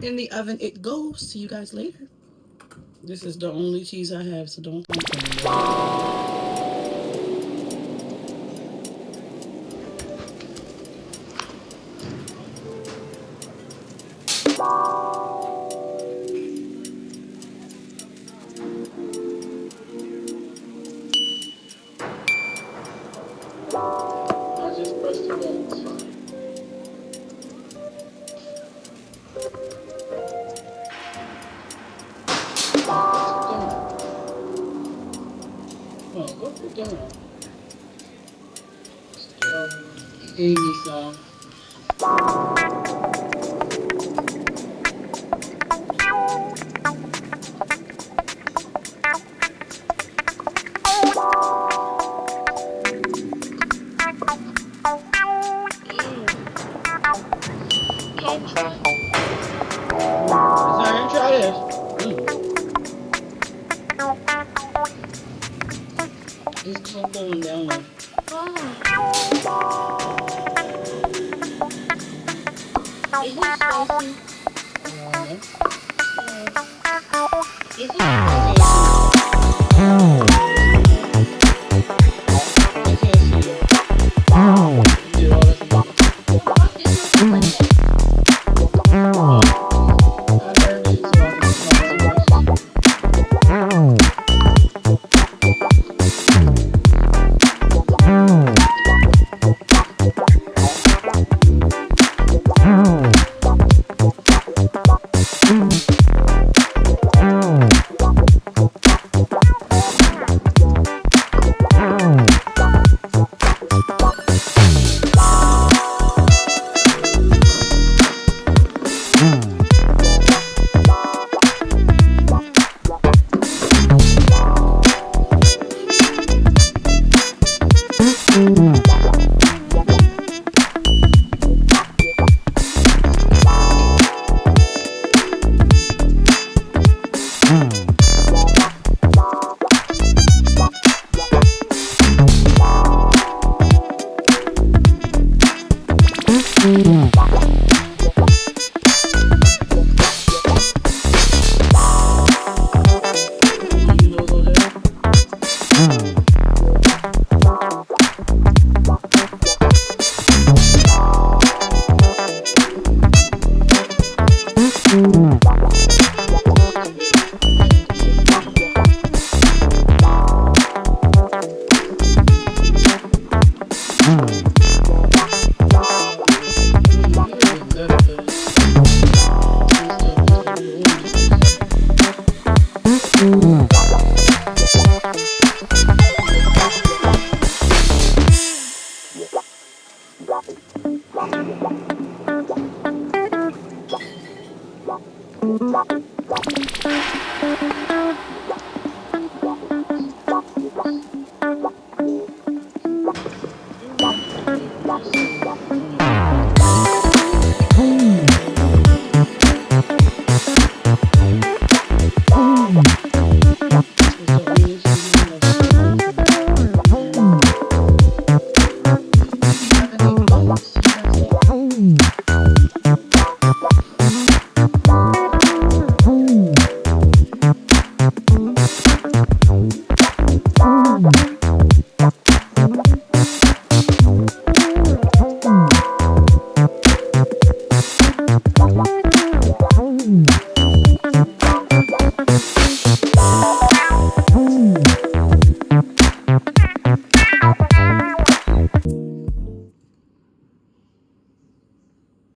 in the oven it goes. See you guys later. This is the only cheese I have, so don't complain. I just pressed the buttons. Oh, go for dinner. Gave me some. Sorry, try this. It's all going down there. Is it spicy? Is it spicy?